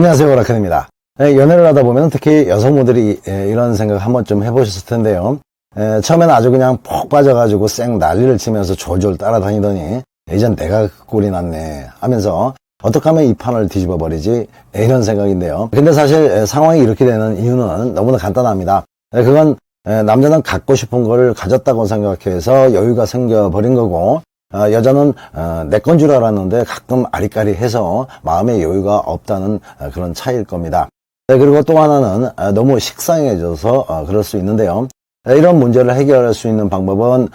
안녕하세요, 오라클입니다. 연애를 하다 보면 특히 여성분들이 이런 생각 한 번쯤 해보셨을 텐데요. 처음에는 아주 그냥 푹 빠져가지고 쌩 난리를 치면서 졸졸 따라다니더니 이젠 내가 꼴이 났네 하면서 어떻게 하면 이 판을 뒤집어 버리지, 이런 생각인데요. 근데 사실 상황이 이렇게 되는 이유는 너무나 간단합니다. 그건 남자는 갖고 싶은 걸 가졌다고 생각해서 여유가 생겨버린 거고, 여자는 내 건 줄 알았는데 가끔 아리까리해서 마음의 여유가 없다는 그런 차이일 겁니다. 그리고 또 하나는 너무 식상해져서 그럴 수 있는데요. 이런 문제를 해결할 수 있는 방법은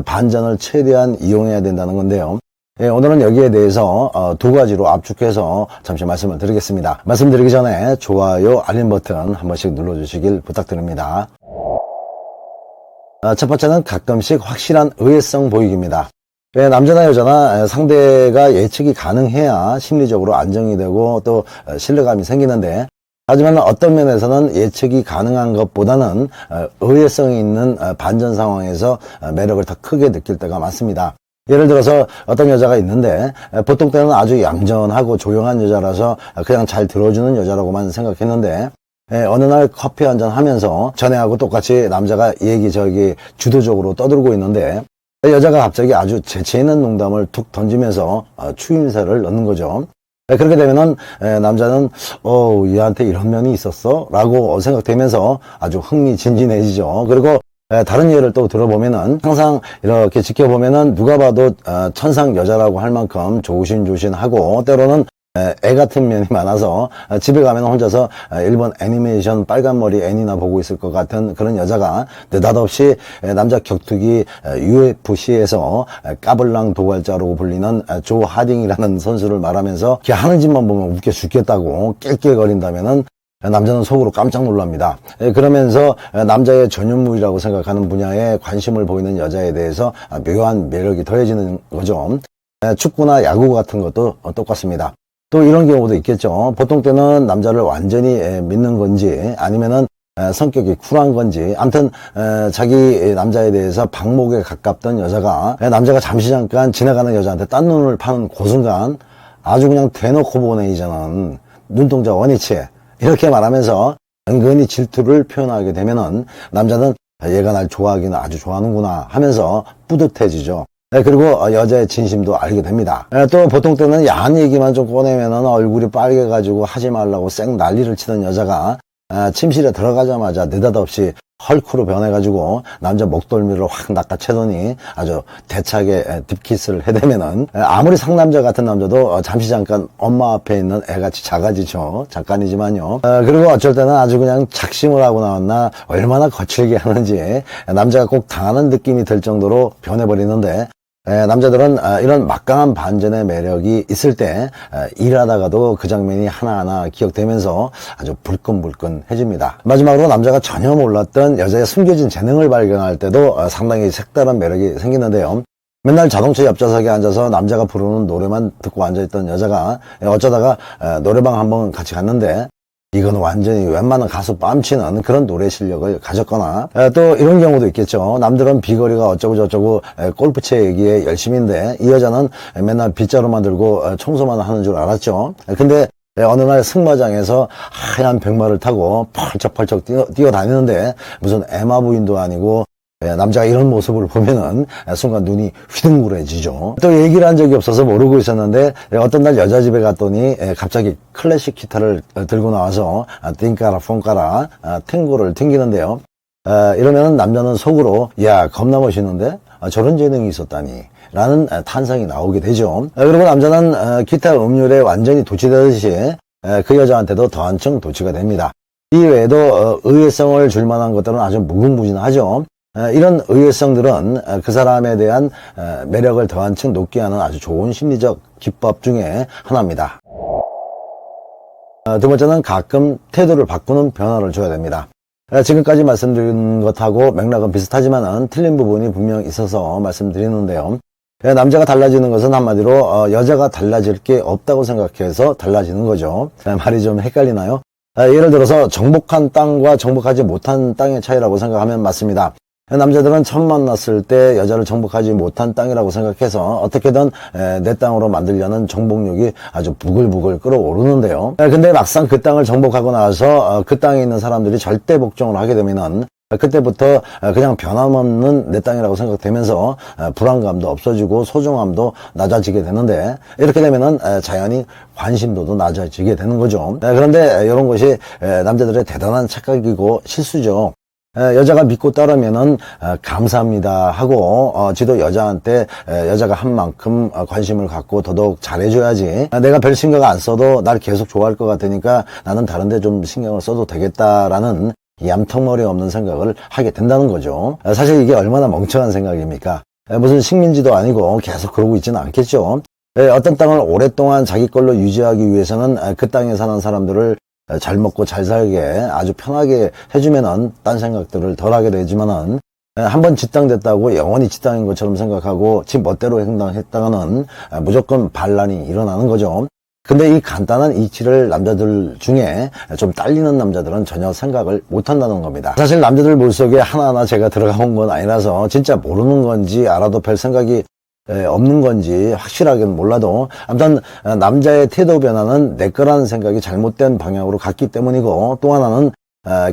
반전을 최대한 이용해야 된다는 건데요. 오늘은 여기에 대해서 두 가지로 압축해서 잠시 말씀을 드리겠습니다. 말씀드리기 전에 좋아요, 알림 버튼 한 번씩 눌러주시길 부탁드립니다. 첫 번째는 가끔씩 확실한 의외성 보이기입니다. 남자나 여자나 상대가 예측이 가능해야 심리적으로 안정이 되고 또 신뢰감이 생기는데, 하지만 어떤 면에서는 예측이 가능한 것보다는 의외성이 있는 반전 상황에서 매력을 더 크게 느낄 때가 많습니다. 예를 들어서 어떤 여자가 있는데 보통 때는 아주 얌전하고 조용한 여자라서 그냥 잘 들어주는 여자라고만 생각했는데, 어느 날 커피 한잔 하면서 전에하고 똑같이 남자가 얘기저기 주도적으로 떠들고 있는데 여자가 갑자기 아주 재치 있는 농담을 툭 던지면서 추임새를 넣는 거죠. 그렇게 되면은 남자는 얘한테 이런 면이 있었어? 라고 생각되면서 아주 흥미진진해지죠. 그리고 다른 예를 또 들어보면은 항상 이렇게 지켜보면은 누가 봐도 천상 여자라고 할 만큼 조신조신하고 때로는 애 같은 면이 많아서 집에 가면 혼자서 일본 애니메이션 빨간머리 애니나 보고 있을 것 같은 그런 여자가 느닷없이 남자 격투기 UFC에서 까불랑 도발자로 불리는 조 하딩이라는 선수를 말하면서 걔 하는 짓만 보면 웃겨 죽겠다고 낄낄거린다면은 남자는 속으로 깜짝 놀랍니다. 그러면서 남자의 전유물이라고 생각하는 분야에 관심을 보이는 여자에 대해서 묘한 매력이 더해지는 거죠. 축구나 야구 같은 것도 똑같습니다. 또 이런 경우도 있겠죠. 보통 때는 남자를 완전히 믿는 건지 아니면은 성격이 쿨한 건지, 아무튼 자기 남자에 대해서 방목에 가깝던 여자가 남자가 잠시 잠깐 지나가는 여자한테 딴 눈을 파는 그 순간 아주 그냥 대놓고 보내이자는 눈동자 원위치 이렇게 말하면서 은근히 질투를 표현하게 되면은 남자는 얘가 날 좋아하기는 아주 좋아하는구나 하면서 뿌듯해지죠. 그리고 여자의 진심도 알게 됩니다. 또 보통 때는 야한 얘기만 좀 꺼내면은 얼굴이 빨개가지고 하지 말라고 쌩 난리를 치던 여자가 침실에 들어가자마자 느닷없이 헐크로 변해가지고 남자 목덜미를 확 낚아채더니 아주 대차게 딥키스를 해대면은 아무리 상남자 같은 남자도 잠시 잠깐 엄마 앞에 있는 애같이 작아지죠. 잠깐이지만요. 그리고 어쩔 때는 아주 그냥 작심을 하고 나왔나 얼마나 거칠게 하는지 남자가 꼭 당하는 느낌이 들 정도로 변해버리는데, 남자들은 이런 막강한 반전의 매력이 있을 때 일하다가도 그 장면이 하나하나 기억되면서 아주 불끈불끈해집니다. 마지막으로 남자가 전혀 몰랐던 여자의 숨겨진 재능을 발견할 때도 상당히 색다른 매력이 생기는데요. 맨날 자동차 옆좌석에 앉아서 남자가 부르는 노래만 듣고 앉아있던 여자가 어쩌다가 노래방 한번 같이 갔는데 이건 완전히 웬만한 가수 뺨치는 그런 노래 실력을 가졌거나, 또 이런 경우도 있겠죠. 남들은 비거리가 어쩌고 저쩌고 골프채 얘기에 열심인데 이 여자는 맨날 빗자루만 들고 청소만 하는 줄 알았죠. 근데 어느 날 승마장에서 하얀 백마를 타고 펄쩍펄쩍 뛰어다니는데 무슨 에마 부인도 아니고 남자가 이런 모습을 보면은 순간 눈이 휘둥그레지죠. 또 얘기를 한 적이 없어서 모르고 있었는데 어떤 날 여자 집에 갔더니 갑자기 클래식 기타를 들고 나와서 띵까라 퐁까라 탱고를 튕기는데요. 이러면은 남자는 속으로 야 겁나 멋있는데 저런 재능이 있었다니 라는 탄성이 나오게 되죠. 그리고 남자는 기타 음률에 완전히 도취되듯이 그 여자한테도 더 한층 도취가 됩니다. 이 외에도 의외성을 줄 만한 것들은 아주 무궁무진하죠. 이런 의외성들은 그 사람에 대한 매력을 더 한층 높게 하는 아주 좋은 심리적 기법 중에 하나입니다. 두 번째는 가끔 태도를 바꾸는 변화를 줘야 됩니다. 지금까지 말씀드린 것하고 맥락은 비슷하지만 틀린 부분이 분명 있어서 말씀드리는데요. 남자가 달라지는 것은 한마디로 여자가 달라질 게 없다고 생각해서 달라지는 거죠. 말이 좀 헷갈리나요? 예를 들어서 정복한 땅과 정복하지 못한 땅의 차이라고 생각하면 맞습니다. 남자들은 처음 만났을 때 여자를 정복하지 못한 땅이라고 생각해서 어떻게든 내 땅으로 만들려는 정복욕이 아주 부글부글 끓어오르는데요. 근데 막상 그 땅을 정복하고 나서 그 땅에 있는 사람들이 절대 복종을 하게 되면은 그때부터 그냥 변함없는 내 땅이라고 생각되면서 불안감도 없어지고 소중함도 낮아지게 되는데, 이렇게 되면은 자연히 관심도도 낮아지게 되는 거죠. 그런데 이런 것이 남자들의 대단한 착각이고 실수죠. 여자가 믿고 따르면은 감사합니다 하고 지도 여자한테 여자가 한 만큼 관심을 갖고 더더욱 잘해줘야지, 내가 별 신경 안 써도 날 계속 좋아할 것 같으니까 나는 다른데 좀 신경을 써도 되겠다라는 얌통머리 없는 생각을 하게 된다는 거죠. 사실 이게 얼마나 멍청한 생각입니까? 무슨 식민지도 아니고 계속 그러고 있지는 않겠죠. 어떤 땅을 오랫동안 자기 걸로 유지하기 위해서는 그 땅에 사는 사람들을 잘 먹고 잘 살게 아주 편하게 해주면은 딴 생각들을 덜 하게 되지만은, 한번 지땅 됐다고 영원히 지땅인 것처럼 생각하고 지 멋대로 행동했다가는 무조건 반란이 일어나는 거죠. 근데 이 간단한 이치를 남자들 중에 좀 딸리는 남자들은 전혀 생각을 못 한다는 겁니다. 사실 남자들 물속에 하나하나 제가 들어가 본 건 아니라서 진짜 모르는 건지 알아도 별 생각이 없는 건지 확실하게는 몰라도, 아무튼 남자의 태도 변화는 내 거라는 생각이 잘못된 방향으로 갔기 때문이고, 또 하나는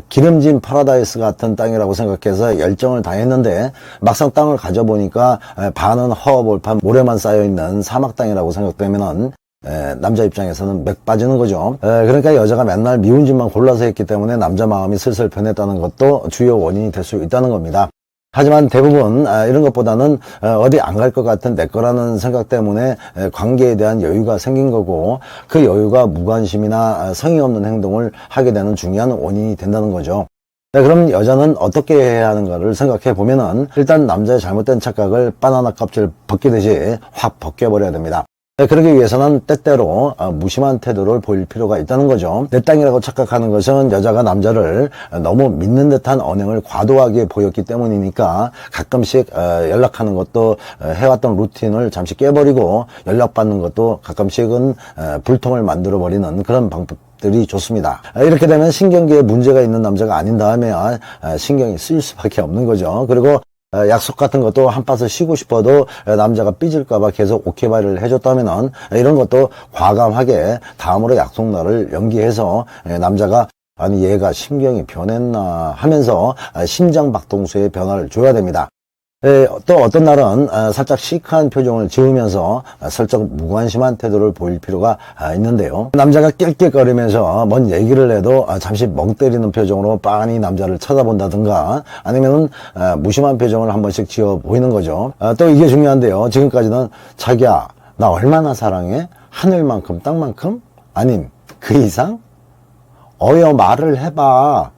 기름진 파라다이스 같은 땅이라고 생각해서 열정을 다했는데 막상 땅을 가져보니까 반은 허허벌판 모래만 쌓여있는 사막 땅이라고 생각되면은 남자 입장에서는 맥 빠지는 거죠. 그러니까 여자가 맨날 미운 짓만 골라서 했기 때문에 남자 마음이 슬슬 변했다는 것도 주요 원인이 될 수 있다는 겁니다. 하지만 대부분 이런 것보다는 어디 안 갈 것 같은 내 거라는 생각 때문에 관계에 대한 여유가 생긴 거고, 그 여유가 무관심이나 성의 없는 행동을 하게 되는 중요한 원인이 된다는 거죠. 그럼 여자는 어떻게 해야 하는가를 생각해 보면은, 일단 남자의 잘못된 착각을 바나나 껍질 벗기듯이 확 벗겨버려야 됩니다. 그러기 위해서는 때때로 무심한 태도를 보일 필요가 있다는 거죠. 내 땅이라고 착각하는 것은 여자가 남자를 너무 믿는 듯한 언행을 과도하게 보였기 때문이니까, 가끔씩 연락하는 것도 해왔던 루틴을 잠시 깨버리고 연락받는 것도 가끔씩은 불통을 만들어버리는 그런 방법들이 좋습니다. 이렇게 되면 신경계에 문제가 있는 남자가 아닌 다음에 신경이 쓰일 수밖에 없는 거죠. 그리고 약속 같은 것도 한바스 쉬고 싶어도 남자가 삐질까봐 계속 오케이바이를 해줬다면은, 이런 것도 과감하게 다음으로 약속날을 연기해서 남자가 아니 얘가 신경이 변했나 하면서 심장박동수의 변화를 줘야 됩니다. 또 어떤 날은 살짝 시크한 표정을 지으면서 슬쩍 무관심한 태도를 보일 필요가 있는데요. 남자가 낄낄거리면서 뭔 얘기를 해도 잠시 멍 때리는 표정으로 빤히 남자를 쳐다본다든가, 아니면 무심한 표정을 한 번씩 지어 보이는 거죠. 또 이게 중요한데요. 지금까지는 자기야 나 얼마나 사랑해? 하늘만큼 땅만큼? 아님 그 이상? 어여 말을 해봐.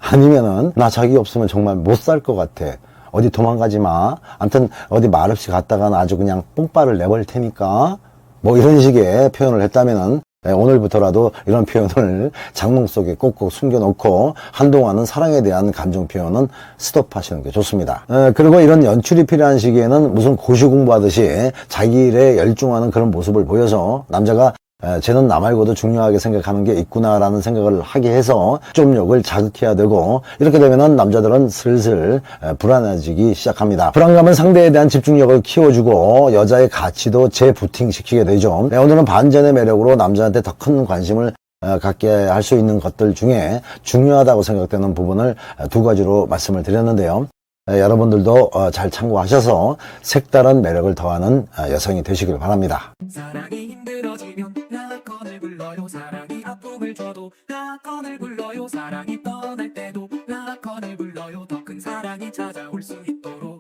아니면은 나 자기 없으면 정말 못 살 것 같아. 어디 도망가지 마. 아무튼 어디 말없이 갔다가는 아주 그냥 뽕빠를 내버릴 테니까. 뭐 이런 식의 표현을 했다면은 오늘부터라도 이런 표현을 장롱 속에 꼭꼭 숨겨놓고 한동안은 사랑에 대한 감정 표현은 스톱하시는 게 좋습니다. 그리고 이런 연출이 필요한 시기에는 무슨 고시 공부하듯이 자기 일에 열중하는 그런 모습을 보여서 남자가 쟤는 나 말고도 중요하게 생각하는 게 있구나라는 생각을 하게 해서 좀욕을 자극해야 되고, 이렇게 되면은 남자들은 슬슬 불안해지기 시작합니다. 불안감은 상대에 대한 집중력을 키워주고 여자의 가치도 재부팅시키게 되죠. 오늘은 반전의 매력으로 남자한테 더 큰 관심을 갖게 할 수 있는 것들 중에 중요하다고 생각되는 부분을 두 가지로 말씀을 드렸는데요. 여러분들도 잘 참고하셔서 색다른 매력을 더하는 여성이 되시길 바랍니다. 사랑이 힘들어지면 라건을 불러요. 사랑이 아픔을 줘도 라건을 불러요. 사랑이 떠날 때도 라건을 불러요. 더 큰 사랑이 찾아올 수 있도록